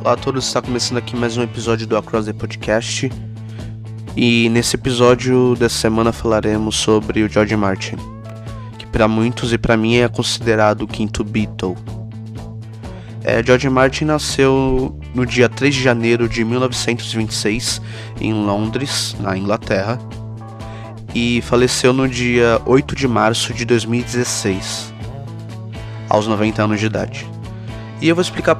Olá a todos, está começando aqui mais um episódio do Across the Podcast. E nesse episódio dessa semana falaremos sobre o George Martin, que para muitos e para mim é considerado o quinto Beatle. George Martin nasceu no dia 3 de janeiro de 1926 em Londres, na Inglaterra, e faleceu no dia 8 de março de 2016, aos 90 anos de idade. E eu vou explicar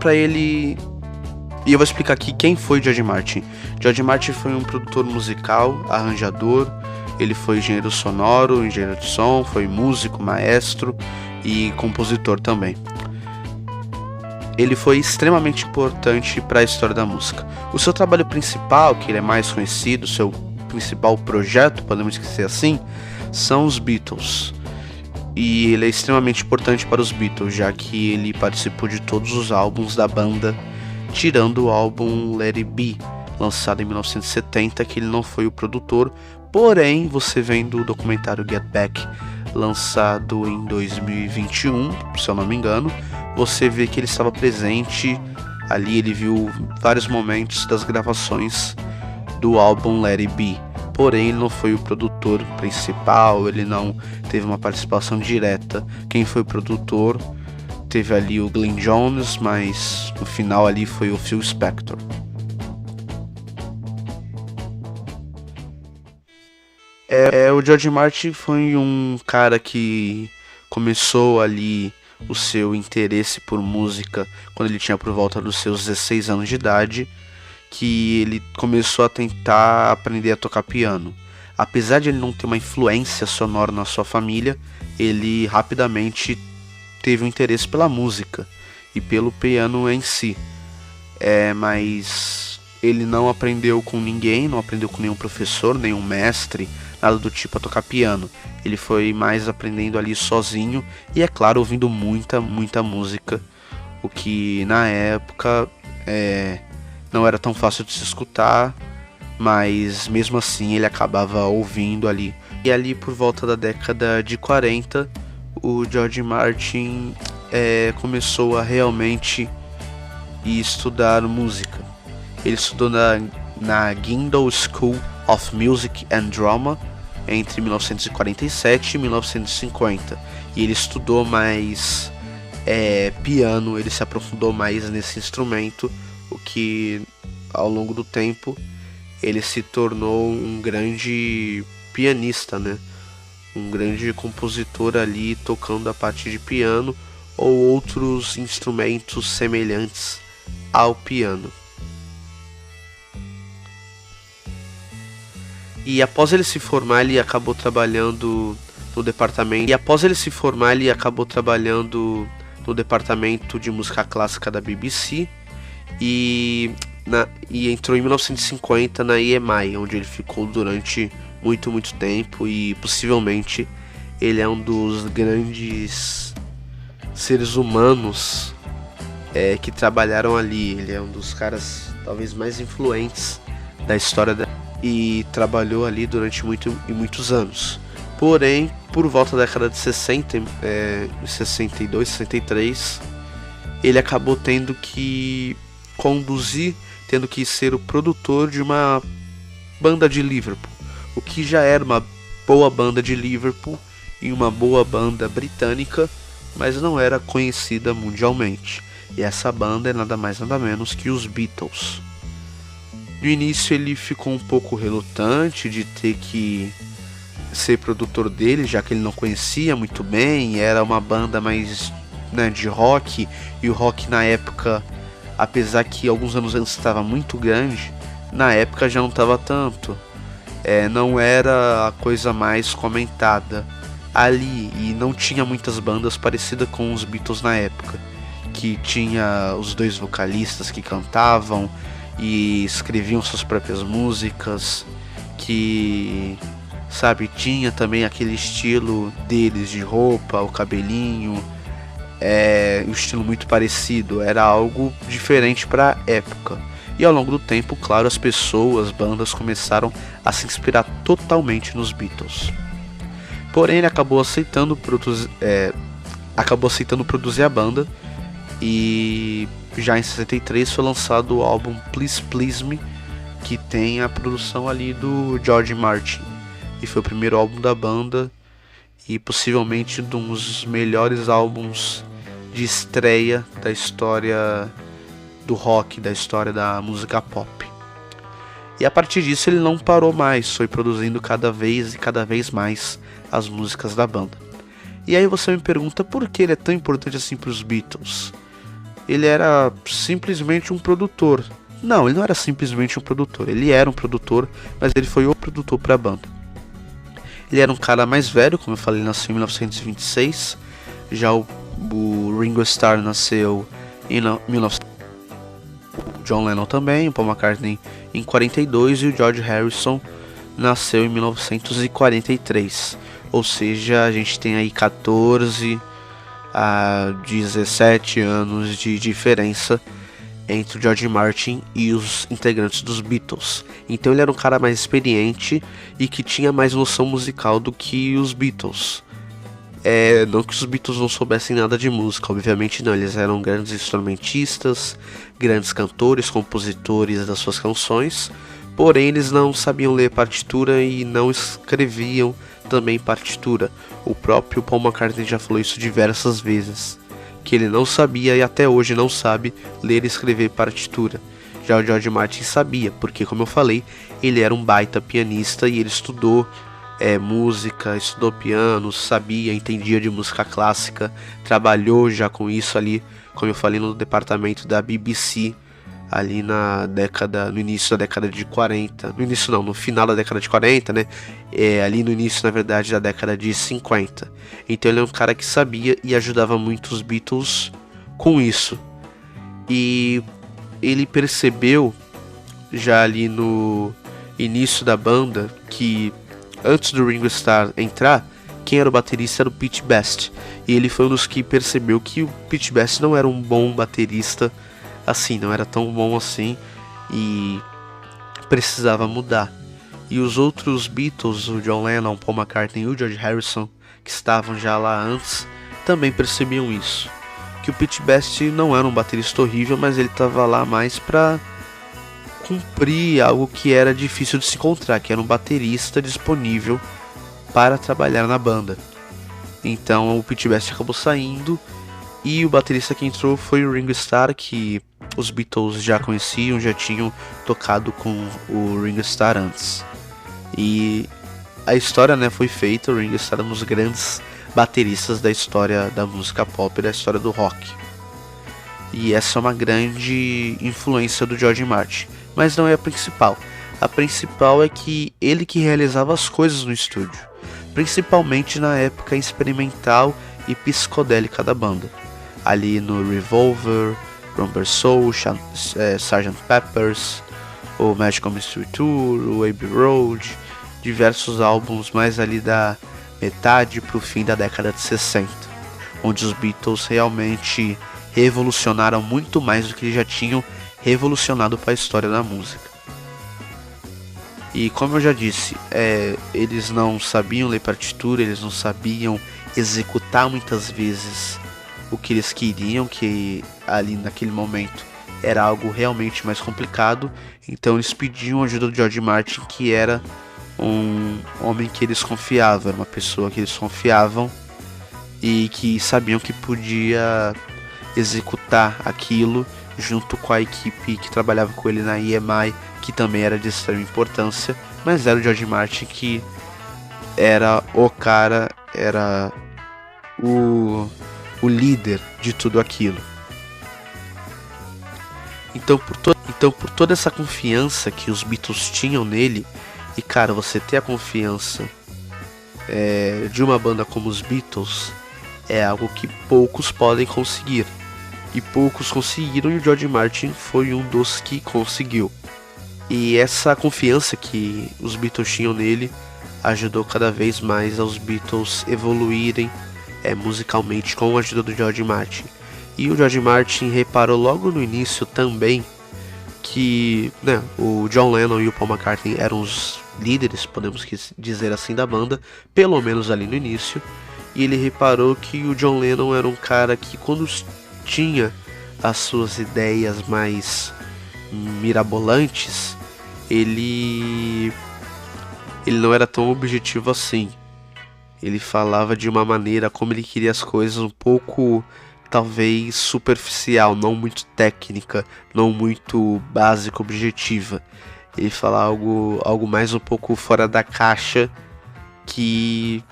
aqui quem foi George Martin. George Martin foi um produtor musical, arranjador, ele foi engenheiro sonoro, engenheiro de som, foi músico, maestro e compositor também. Ele foi extremamente importante para a história da música. O seu trabalho principal, que ele é mais conhecido, seu principal projeto, podemos dizer assim, são os Beatles. E ele é extremamente importante para os Beatles, já que ele participou de todos os álbuns da banda, tirando o álbum Let It Be, lançado em 1970, que ele não foi o produtor. Porém, você vendo o documentário Get Back, lançado em 2021, se eu não me engano, você vê que ele estava presente ali, ele viu vários momentos das gravações do álbum Let It Be. Porém, ele não foi o produtor principal, ele não teve uma participação direta. Quem foi o produtor teve ali o Glyn Johns, mas no final ali foi o Phil Spector. O George Martin foi um cara que começou ali o seu interesse por música quando ele tinha por volta dos seus 16 anos de idade, que ele começou a tentar aprender a tocar piano. Apesar de ele não ter uma influência sonora na sua família, ele rapidamente teve um interesse pela música e pelo piano em si. Mas ele não aprendeu com ninguém, não aprendeu com nenhum professor, nenhum mestre, nada do tipo a tocar piano. Ele foi mais aprendendo ali sozinho e, é claro, ouvindo muita música, o que na época não era tão fácil de se escutar, mas mesmo assim ele acabava ouvindo ali. E ali por volta da década de 40, o George Martin começou a realmente estudar música. Ele estudou na Guildhall School of Music and Drama entre 1947 e 1950. E ele estudou mais piano, ele se aprofundou mais nesse instrumento, o que ao longo do tempo ele se tornou um grande pianista, né? Um grande compositor ali tocando a parte de piano ou outros instrumentos semelhantes ao piano. E após ele se formar, ele acabou trabalhando no departamento de música clássica da BBC e entrou em 1950 na EMI, onde ele ficou durante muito tempo, e possivelmente ele é um dos grandes seres humanos que trabalharam ali. Ele é um dos caras talvez mais influentes da história e trabalhou ali durante muitos anos. Porém, por volta da década de 60, 62, 63, ele acabou tendo que ser o produtor de uma banda de Liverpool, o que já era uma boa banda de Liverpool e uma boa banda britânica, mas não era conhecida mundialmente. E essa banda é nada mais nada menos que os Beatles. No início ele ficou um pouco relutante de ter que ser produtor dele, já que ele não conhecia muito bem, era uma banda mais de rock, e o rock na época, apesar que alguns anos antes estava muito grande, na época já não estava tanto. Não era a coisa mais comentada ali, e não tinha muitas bandas parecidas com os Beatles na época, que tinha os dois vocalistas que cantavam e escreviam suas próprias músicas, que, tinha também aquele estilo deles de roupa, o cabelinho, um estilo muito parecido, era algo diferente para a época. E ao longo do tempo, claro, as bandas começaram a se inspirar totalmente nos Beatles. Porém, ele acabou aceitando produzir a banda, E já em 63 foi lançado o álbum Please Please Me, que tem a produção ali do George Martin. E foi o primeiro álbum da banda e possivelmente um dos melhores álbuns de estreia da história do rock, da história da música pop. E a partir disso ele não parou mais, foi produzindo cada vez mais as músicas da banda. E aí você me pergunta por que ele é tão importante assim para os Beatles? Ele era simplesmente um produtor. Não, ele não era simplesmente um produtor. Ele era um produtor, mas ele foi o produtor para a banda. Ele era um cara mais velho, como eu falei, nasceu em 1926. Já o Ringo Starr nasceu em 1900. O John Lennon também, o Paul McCartney em 42 e o George Harrison nasceu em 1943. Ou seja, a gente tem aí 14 a 17 anos de diferença entre o George Martin e os integrantes dos Beatles. Então ele era um cara mais experiente e que tinha mais noção musical do que os Beatles. Não que os Beatles não soubessem nada de música, obviamente não. Eles eram grandes instrumentistas, grandes cantores, compositores das suas canções. Porém eles não sabiam ler partitura e não escreviam também partitura. O próprio Paul McCartney já falou isso diversas vezes, que ele não sabia e até hoje não sabe ler e escrever partitura. Já o George Martin sabia, porque como eu falei, ele era um baita pianista e ele estudou música, estudou piano, sabia, entendia de música clássica, trabalhou já com isso ali, como eu falei, no departamento da BBC, ali no início da década de 40, no final da década de 40, né, ali no início, na verdade, da década de 50, então ele é um cara que sabia e ajudava muito os Beatles com isso, e ele percebeu, já ali no início da banda, que antes do Ringo Starr entrar, quem era o baterista era o Pete Best, e ele foi um dos que percebeu que o Pete Best não era um bom baterista assim, não era tão bom assim e precisava mudar. E os outros Beatles, o John Lennon, Paul McCartney e o George Harrison, que estavam já lá antes, também percebiam isso, que o Pete Best não era um baterista horrível, mas ele estava lá mais para cumprir algo que era difícil de se encontrar, que era um baterista disponível para trabalhar na banda. Então o Pete Best acabou saindo e o baterista que entrou foi o Ringo Starr, que os Beatles já conheciam, já tinham tocado com o Ringo Starr antes. E a história, né, foi feita. O Ringo Starr é um dos grandes bateristas da história da música pop, da história do rock. E essa é uma grande influência do George Martin, mas não é a principal. A principal é que ele que realizava as coisas no estúdio, principalmente na época experimental e psicodélica da banda. Ali no Revolver, Rubber Soul, Sgt. Pepper's, o Magical Mystery Tour, o Abbey Road, diversos álbuns mais ali da metade para o fim da década de 60, onde os Beatles realmente revolucionaram muito mais do que eles já tinham revolucionado para a história da música. E como eu já disse, eles não sabiam ler partitura, eles não sabiam executar muitas vezes o que eles queriam, que ali naquele momento era algo realmente mais complicado. Então eles pediam ajuda do George Martin, que era um homem que eles confiavam, era uma pessoa que eles confiavam e que sabiam que podia executar aquilo junto com a equipe que trabalhava com ele na EMI, que também era de extrema importância, mas era o George Martin que era o cara, era o líder de tudo aquilo. Então por toda essa confiança que os Beatles tinham nele, e cara, você ter a confiança de uma banda como os Beatles é algo que poucos podem conseguir, e poucos conseguiram, e o George Martin foi um dos que conseguiu. E essa confiança que os Beatles tinham nele ajudou cada vez mais aos Beatles evoluírem musicalmente com a ajuda do George Martin. E o George Martin reparou logo no início também que, né, o John Lennon e o Paul McCartney eram os líderes, podemos dizer assim, da banda, pelo menos ali no início. E ele reparou que o John Lennon era um cara que, quando tinha as suas ideias mais mirabolantes, ele não era tão objetivo assim. Ele falava de uma maneira como ele queria as coisas, um pouco, talvez, superficial, não muito técnica, não muito básica, objetiva. Ele fala algo mais um pouco fora da caixa, que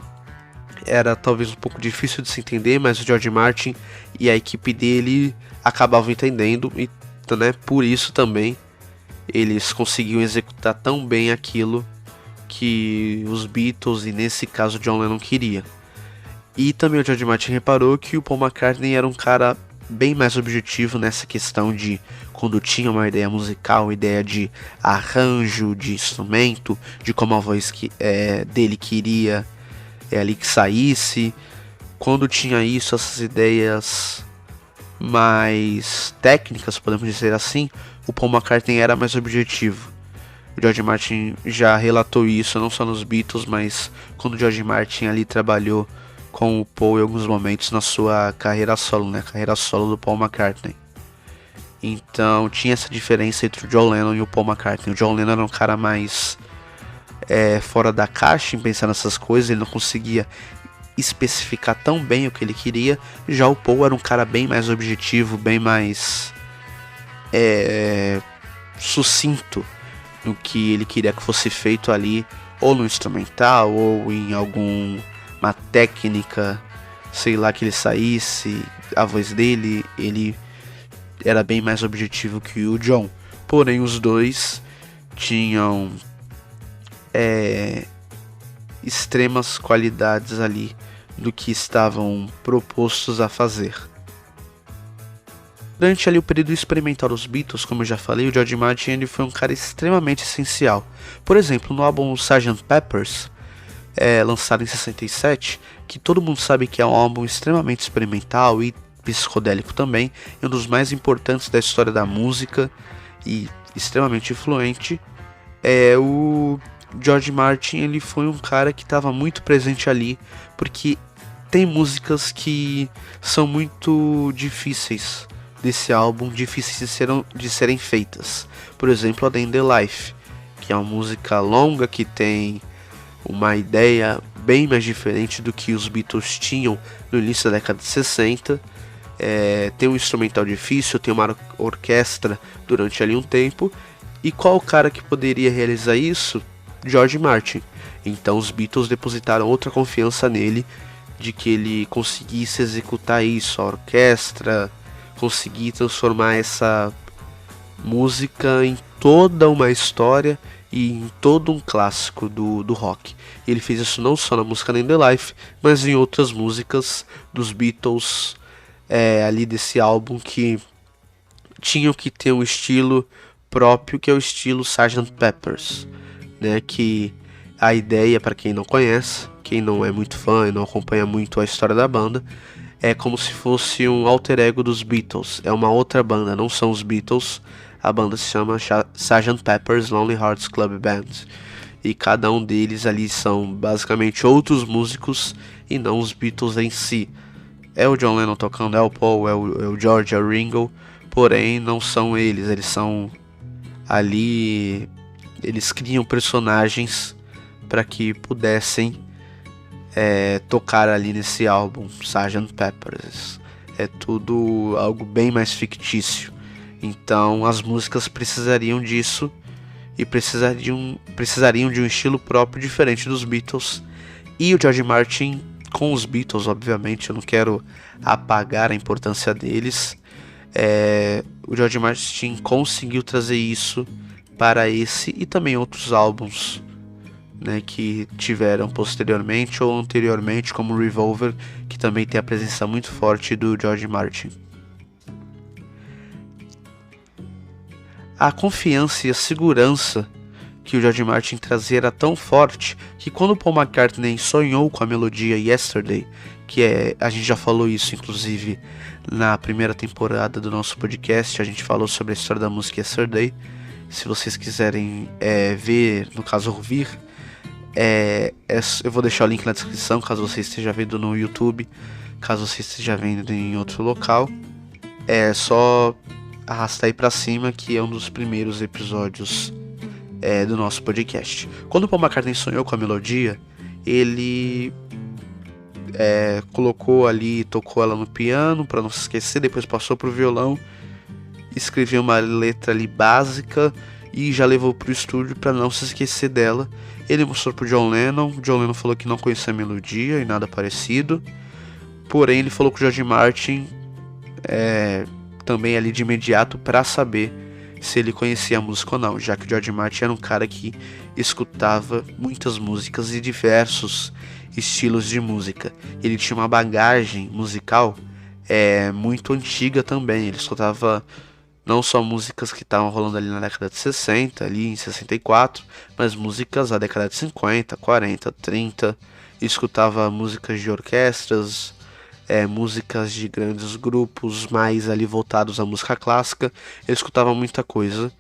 era talvez um pouco difícil de se entender, mas o George Martin e a equipe dele acabavam entendendo, e né, por isso também eles conseguiam executar tão bem aquilo que os Beatles, e nesse caso John Lennon, queria. E também o George Martin reparou que o Paul McCartney era um cara bem mais objetivo nessa questão de quando tinha uma ideia musical, uma ideia de arranjo, de instrumento, de como a voz dele queria ali que saísse. Quando tinha isso, essas ideias mais técnicas, podemos dizer assim, o Paul McCartney era mais objetivo. O George Martin já relatou isso, não só nos Beatles, mas quando o George Martin ali trabalhou com o Paul em alguns momentos na sua carreira solo, né? Carreira solo do Paul McCartney. Então tinha essa diferença entre o John Lennon e o Paul McCartney. O John Lennon era um cara mais fora da caixa em pensar nessas coisas, ele não conseguia especificar tão bem o que ele queria. Já o Paul era um cara bem mais objetivo, bem mais sucinto no que ele queria que fosse feito ali, ou no instrumental, ou em alguma técnica, sei lá, que ele saísse, a voz dele. Ele era bem mais objetivo que o John. Porém, os dois tinham extremas qualidades ali do que estavam propostos a fazer. Durante ali o período experimental dos Beatles, como eu já falei, o George Martin ele foi um cara extremamente essencial. Por exemplo, no álbum Sgt. Pepper's, lançado em 67, que todo mundo sabe que é um álbum extremamente experimental e psicodélico também, é um dos mais importantes da história da música e extremamente influente. O George Martin ele foi um cara que estava muito presente ali, porque tem músicas que são muito difíceis desse álbum, difíceis de serem feitas. Por exemplo, a Day in the Life, que é uma música longa que tem uma ideia bem mais diferente do que os Beatles tinham no início da década de 60. Tem um instrumental difícil, tem uma orquestra durante ali um tempo. E qual o cara que poderia realizar isso? George Martin. Então os Beatles depositaram outra confiança nele, de que ele conseguisse executar isso, a orquestra, conseguir transformar essa música em toda uma história e em todo um clássico do rock. Ele fez isso não só na música In The Life, mas em outras músicas dos Beatles, ali desse álbum, que tinham que ter um estilo próprio, que é o estilo Sgt. Pepper's, né? Que a ideia, para quem não conhece, quem não é muito fã e não acompanha muito a história da banda, é como se fosse um alter ego dos Beatles. É uma outra banda, não são os Beatles. A banda se chama Sgt. Pepper's Lonely Hearts Club Band. E cada um deles ali são basicamente outros músicos e não os Beatles em si. É o John Lennon tocando, é o Paul, é o George, é o Ringo. Porém, não são eles. Eles são ali... Eles criam personagens para que pudessem tocar ali nesse álbum Sgt. Pepper's. É tudo algo bem mais fictício. Então as músicas precisariam disso e precisariam de um estilo próprio, diferente dos Beatles. E o George Martin, com os Beatles, obviamente, eu não quero apagar a importância deles, o George Martin conseguiu trazer isso para esse e também outros álbuns, né, que tiveram posteriormente ou anteriormente, como Revolver, que também tem a presença muito forte do George Martin. A confiança e a segurança que o George Martin trazia era tão forte que quando Paul McCartney sonhou com a melodia Yesterday, a gente já falou isso inclusive na primeira temporada do nosso podcast, a gente falou sobre a história da música Yesterday. Se vocês quiserem ver, no caso ouvir, eu vou deixar o link na descrição, caso você esteja vendo no YouTube, caso você esteja vendo em outro local. É só arrastar aí pra cima, que é um dos primeiros episódios do nosso podcast. Quando o Paul McCartney sonhou com a melodia, ele colocou ali, tocou ela no piano para não se esquecer, depois passou pro violão, escreveu uma letra ali básica e já levou pro estúdio para não se esquecer dela. Ele mostrou pro John Lennon falou que não conhecia a melodia e nada parecido, porém ele falou com o George Martin também ali de imediato para saber se ele conhecia a música ou não, já que o George Martin era um cara que escutava muitas músicas e diversos estilos de música. Ele tinha uma bagagem musical muito antiga também. Ele escutava não só músicas que estavam rolando ali na década de 60, ali em 64, mas músicas da década de 50, 40, 30. Ele escutava músicas de orquestras, músicas de grandes grupos mais ali voltados à música clássica. Ele escutava muita coisa.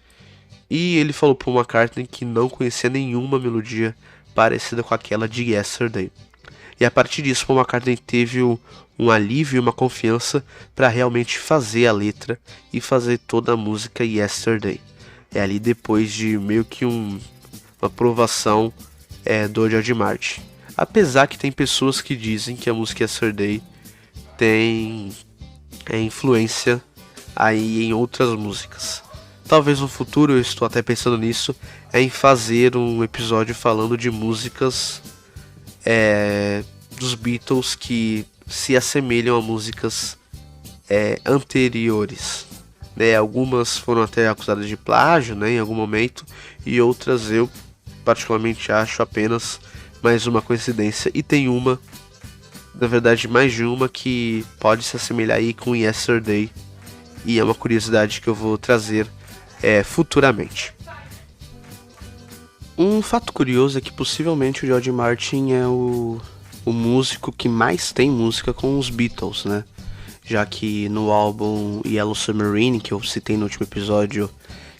E ele falou para o McCartney que não conhecia nenhuma melodia parecida com aquela de Yesterday. E a partir disso, Paul McCartney teve um alívio e uma confiança para realmente fazer a letra e fazer toda a música Yesterday. Ali depois de meio que uma aprovação do George Martin. Apesar que tem pessoas que dizem que a música Yesterday tem influência aí em outras músicas. Talvez no futuro, eu estou até pensando nisso, em fazer um episódio falando de músicas dos Beatles que se assemelham a músicas anteriores. Algumas foram até acusadas de plágio, em algum momento, e outras eu particularmente acho apenas mais uma coincidência. E tem uma, na verdade mais de uma, que pode se assemelhar aí com Yesterday, e é uma curiosidade que eu vou trazer futuramente. Um fato curioso é que possivelmente o George Martin é o músico que mais tem música com os Beatles, né? Já que no álbum Yellow Submarine, que eu citei no último episódio,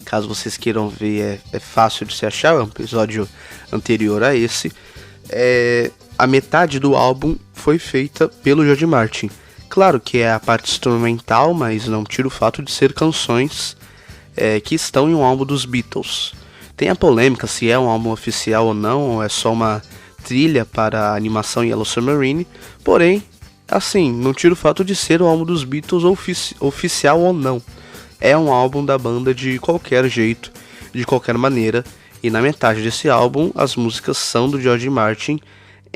caso vocês queiram ver, é fácil de se achar, é um episódio anterior a esse, a metade do álbum foi feita pelo George Martin. Claro que é a parte instrumental, mas não tira o fato de ser canções que estão em um álbum dos Beatles. Tem a polêmica se é um álbum oficial ou não, ou é só uma trilha para a animação Yellow Submarine, porém, assim, não tira o fato de ser um álbum dos Beatles oficial ou não. É um álbum da banda de qualquer jeito, de qualquer maneira, e na metade desse álbum as músicas são do George Martin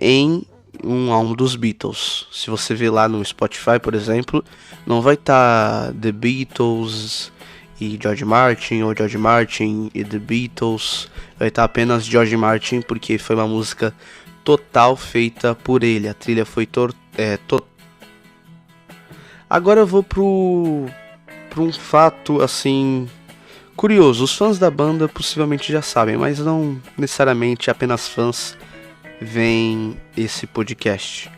em um álbum dos Beatles. Se você ver lá no Spotify, por exemplo, não vai estar The Beatles e George Martin, ou George Martin e The Beatles, vai estar apenas George Martin, porque foi uma música total feita por ele, a trilha foi Agora eu vou pro um fato assim curioso. Os fãs da banda possivelmente já sabem, mas não necessariamente apenas fãs veem esse podcast.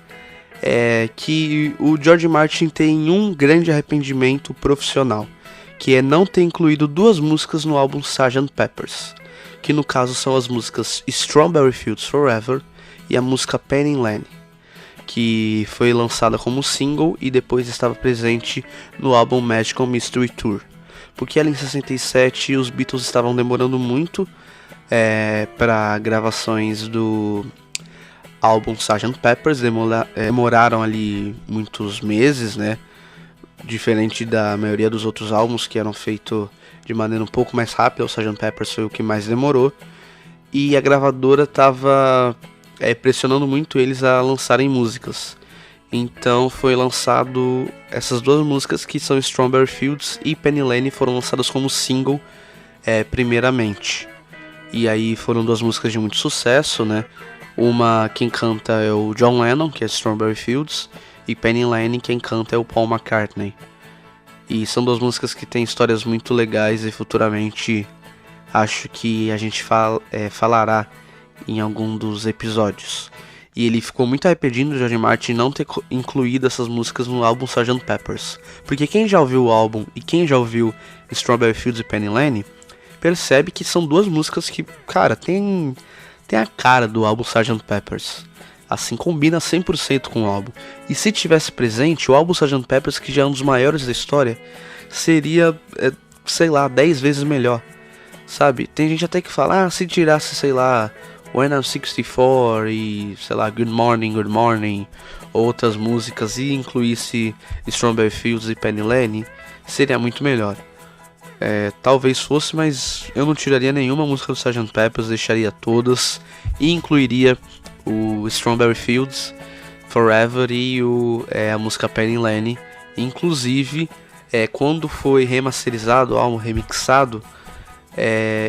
É que o George Martin tem um grande arrependimento profissional, que é não ter incluído duas músicas no álbum Sgt. Pepper's, que no caso são as músicas Strawberry Fields Forever e a música Penny Lane, que foi lançada como single e depois estava presente no álbum Magical Mystery Tour, porque ali em 67 os Beatles estavam demorando muito para gravações do álbum Sgt. Pepper's, demoraram ali muitos meses, né? Diferente da maioria dos outros álbuns que eram feitos de maneira um pouco mais rápida, o Sgt. Pepper's foi o que mais demorou. E a gravadora estava pressionando muito eles a lançarem músicas. Então foi lançado essas duas músicas, que são Strawberry Fields e Penny Lane, foram lançadas como single primeiramente. E aí foram duas músicas de muito sucesso, né? Uma quem canta é o John Lennon, que é Strawberry Fields, e Penny Lane quem canta é o Paul McCartney. E são duas músicas que têm histórias muito legais e futuramente acho que a gente falará em algum dos episódios. E ele ficou muito arrependido do George Martin não ter incluído essas músicas no álbum Sgt. Pepper's. Porque quem já ouviu o álbum e quem já ouviu Strawberry Fields e Penny Lane percebe que são duas músicas que, cara, tem a cara do álbum Sgt. Pepper's. Assim, combina 100% com o álbum. E se tivesse presente, o álbum Sgt. Pepper's, que já é um dos maiores da história, seria, sei lá, 10 vezes melhor. Sabe? Tem gente até que fala, se tirasse, sei lá, When I'm 64 e, sei lá, Good Morning, outras músicas e incluísse Strawberry Fields e Penny Lane, seria muito melhor. Talvez fosse, mas eu não tiraria nenhuma música do Sgt. Pepper's, deixaria todas e incluiria o Strawberry Fields Forever e a música Penny Lane. Inclusive, quando foi remasterizado, o álbum remixado,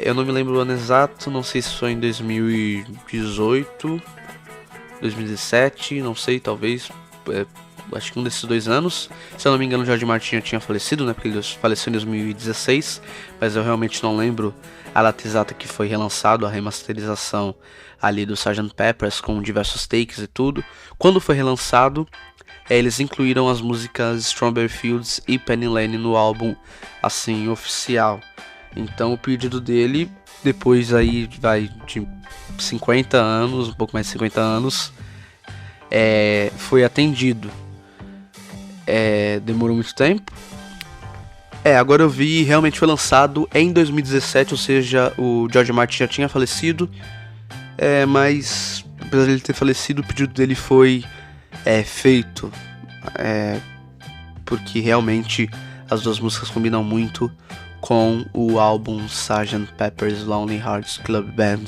eu não me lembro o ano exato, não sei se foi em 2018, 2017, não sei, talvez, acho que um desses 2 anos. Se eu não me engano, o George Martin já tinha falecido, né, porque ele faleceu em 2016, mas eu realmente não lembro a data exata que foi relançado, a remasterização ali do Sgt. Pepper's com diversos takes e tudo. Quando foi relançado, eles incluíram as músicas Strawberry Fields e Penny Lane no álbum, assim, oficial. Então o pedido dele, depois aí de 50 anos, um pouco mais de 50 anos, foi atendido. Demorou muito tempo. Agora eu vi, realmente foi lançado em 2017, ou seja, o George Martin já tinha falecido. Mas apesar de ele ter falecido, o pedido dele foi feito. Porque realmente as duas músicas combinam muito com o álbum Sgt. Pepper's Lonely Hearts Club Band,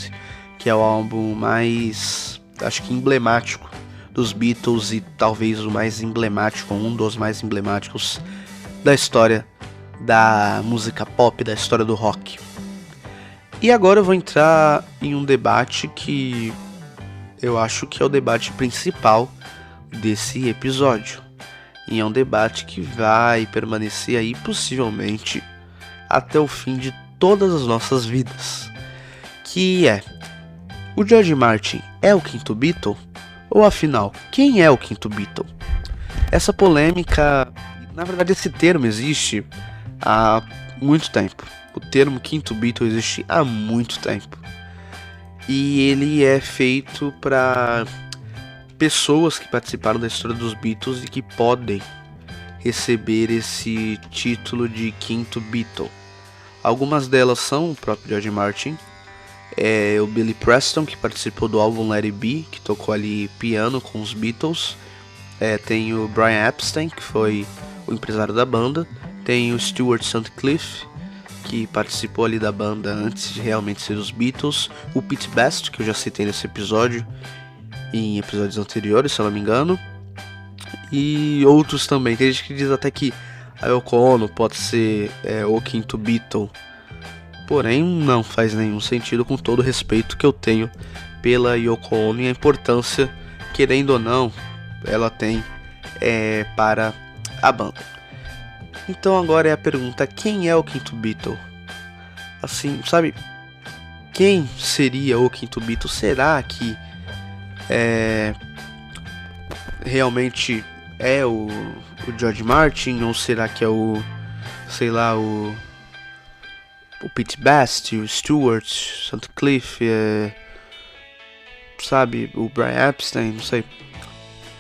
que é o álbum mais, acho que emblemático dos Beatles e talvez o mais emblemático, um dos mais emblemáticos da história da música pop, da história do rock. E agora eu vou entrar em um debate que eu acho que é o debate principal desse episódio. E é um debate que vai permanecer aí possivelmente até o fim de todas as nossas vidas, que é: o George Martin é o quinto Beatle? Ou afinal, quem é o quinto Beatle? Essa polêmica, na verdade esse termo existe há muito tempo. O termo quinto Beatle existe há muito tempo. E ele é feito para pessoas que participaram da história dos Beatles e que podem receber esse título de quinto Beatle. Algumas delas são o próprio George Martin, o Billy Preston, que participou do álbum Let It Be, que tocou ali piano com os Beatles. Tem o Brian Epstein, que foi o empresário da banda. Tem o Stuart Sutcliffe, que participou ali da banda antes de realmente ser os Beatles. O Pete Best, que eu já citei nesse episódio, em episódios anteriores, se eu não me engano. E outros também. Tem gente que diz até que a Yoko Ono pode ser o quinto Beatle. Porém, não faz nenhum sentido, com todo o respeito que eu tenho pela Yoko Ono e a importância, querendo ou não, ela tem para a banda. Então agora é a pergunta: quem é o quinto Beatle? Assim, sabe? Quem seria o quinto Beatle? Será que realmente é o George Martin? Ou será que é o Pete Best, o Stuart Sutcliffe, sabe, o Brian Epstein, não sei.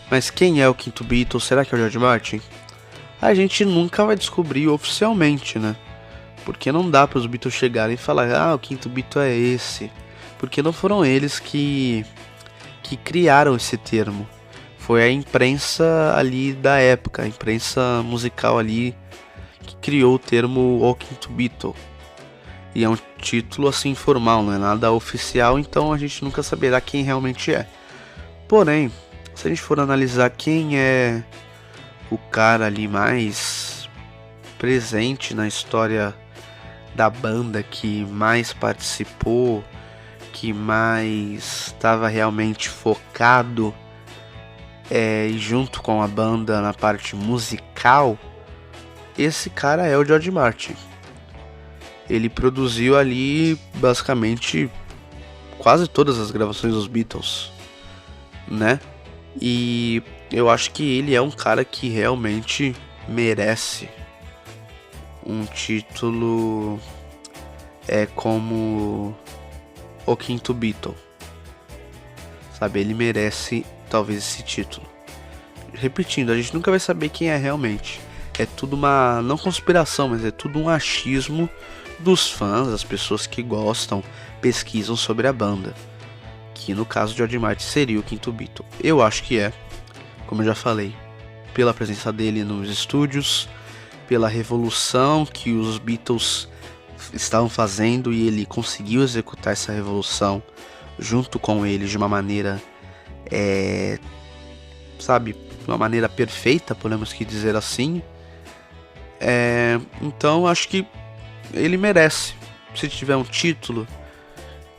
Mas quem é o quinto Beatle? Será que é o George Martin? A gente nunca vai descobrir oficialmente, né? Porque não dá para os Beatles chegarem e falar: o quinto Beatle é esse. Porque não foram eles que criaram esse termo. Foi a imprensa ali da época, a imprensa musical ali, que criou o termo O Quinto Beatle. E é um título assim informal, não é nada oficial, então a gente nunca saberá quem realmente é. Porém, se a gente for analisar quem é o cara ali mais presente na história da banda, que mais participou, que mais estava realmente focado junto com a banda na parte musical, esse cara é o George Martin. Ele produziu ali basicamente quase todas as gravações dos Beatles, né? E eu acho que ele é um cara que realmente merece um título como o quinto Beatle. Sabe, ele merece talvez esse título. Repetindo, a gente nunca vai saber quem é realmente. É tudo uma, não conspiração, mas é tudo um achismo dos fãs, das pessoas que gostam, pesquisam sobre a banda. Que no caso de George Martin seria o quinto Beatle. Eu acho que é, como eu já falei, pela presença dele nos estúdios, pela revolução que os Beatles estavam fazendo e ele conseguiu executar essa revolução junto com eles de uma maneira, de uma maneira perfeita, podemos dizer assim. Então acho que ele merece. Se tiver um título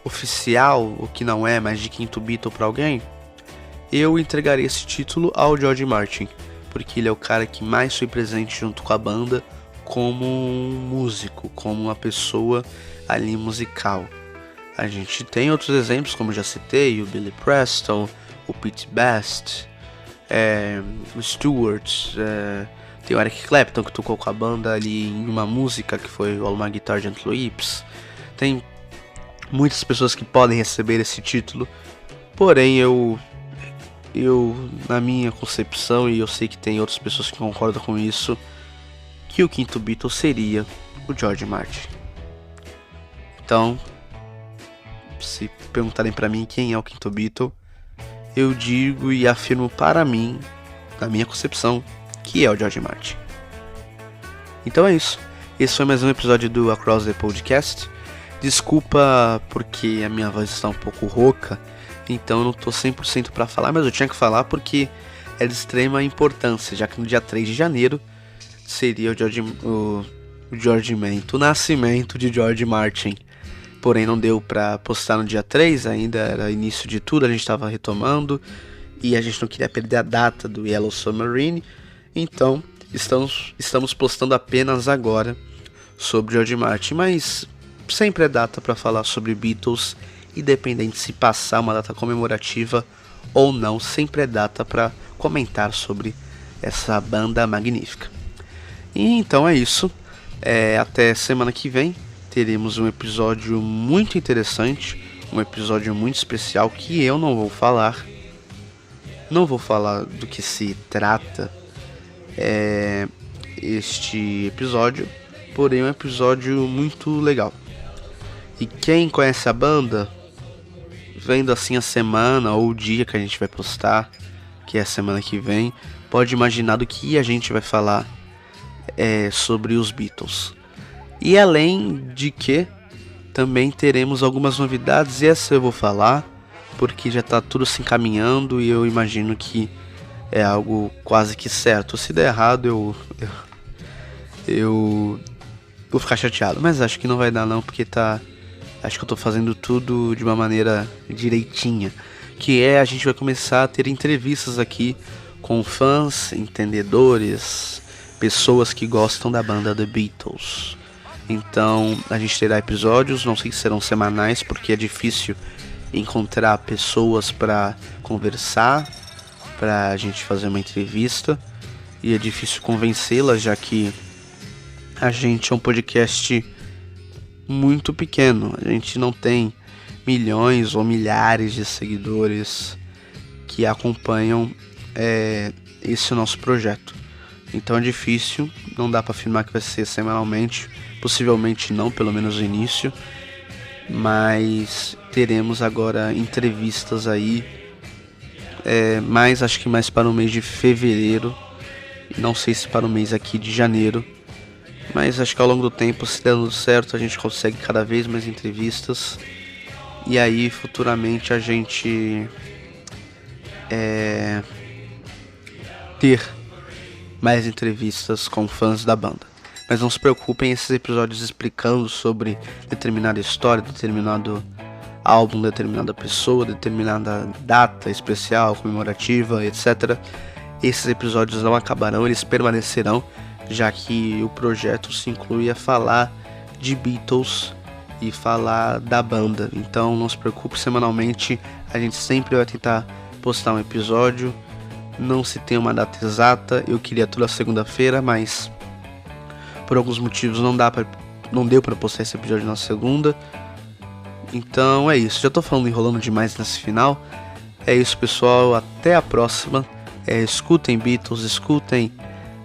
oficial, o que não é, mas de quinto Beatle para alguém, eu entregaria esse título ao George Martin, porque ele é o cara que mais foi presente junto com a banda como um músico, como uma pessoa ali musical. A gente tem outros exemplos, como eu já citei, o Billy Preston, o Pete Best, o Stewart, tem o Eric Clapton que tocou com a banda ali em uma música que foi All My Guitar Gently Weeps. Tem muitas pessoas que podem receber esse título, porém eu na minha concepção, e eu sei que tem outras pessoas que concordam com isso, que o quinto Beatle seria o George Martin. Então, se perguntarem pra mim quem é o quinto Beatle, eu digo e afirmo para mim, na minha concepção, que é o George Martin. Então é isso. Esse foi mais um episódio do Across the Podcast. Desculpa porque a minha voz está um pouco rouca, então eu não tô 100% para falar, mas eu tinha que falar porque é de extrema importância, já que no dia 3 de janeiro seria o nascimento de George Martin. Porém não deu para postar no dia 3, ainda era início de tudo, a gente estava retomando e a gente não queria perder a data do Yellow Submarine, então estamos postando apenas agora sobre George Martin, mas sempre é data para falar sobre Beatles, independente se passar uma data comemorativa ou não, sempre é data para comentar sobre essa banda magnífica. E então é isso, até semana que vem teremos um episódio muito interessante, um episódio muito especial que eu não vou falar do que se trata este episódio, porém é um episódio muito legal. E quem conhece a banda, vendo assim a semana ou o dia que a gente vai postar, que é a semana que vem, pode imaginar do que a gente vai falar sobre os Beatles. E além de que também teremos algumas novidades, e essa eu vou falar porque já tá tudo se encaminhando e eu imagino que é algo quase que certo. Se der errado eu vou ficar chateado, mas acho que não vai dar não, porque acho que eu tô fazendo tudo de uma maneira direitinha, que a gente vai começar a ter entrevistas aqui com fãs, entendedores, pessoas que gostam da banda The Beatles. Então a gente terá episódios, não sei se serão semanais, porque é difícil encontrar pessoas para conversar, para a gente fazer uma entrevista, e é difícil convencê-las, já que a gente é um podcast muito pequeno, a gente não tem milhões ou milhares de seguidores que acompanham esse nosso projeto. Então é difícil, não dá para afirmar que vai ser semanalmente, possivelmente não, pelo menos no início, mas teremos agora entrevistas aí, acho que mais para o mês de fevereiro, não sei se para o mês aqui de janeiro, mas acho que ao longo do tempo, se der tudo certo, a gente consegue cada vez mais entrevistas, e aí futuramente a gente ter mais entrevistas com fãs da banda. Mas não se preocupem, esses episódios explicando sobre determinada história, determinado álbum, determinada pessoa, determinada data especial, comemorativa, etc. Esses episódios não acabarão, eles permanecerão, já que o projeto se inclui a falar de Beatles e falar da banda. Então não se preocupe, semanalmente a gente sempre vai tentar postar um episódio. Não se tem uma data exata, eu queria toda segunda-feira, mas por alguns motivos não deu para postar esse episódio na segunda. Então é isso, já tô enrolando demais nesse final. É isso, pessoal, até a próxima. Escutem Beatles, escutem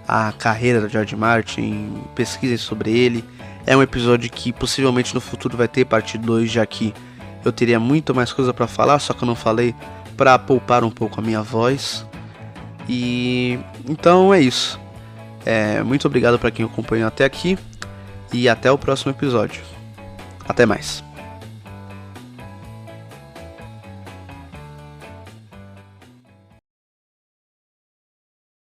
a carreira do George Martin, pesquisem sobre ele. É um episódio que possivelmente no futuro vai ter parte 2, já que eu teria muito mais coisa para falar, só que eu não falei para poupar um pouco a minha voz. E então é isso. Muito obrigado para quem acompanhou até aqui e até o próximo episódio. Até mais.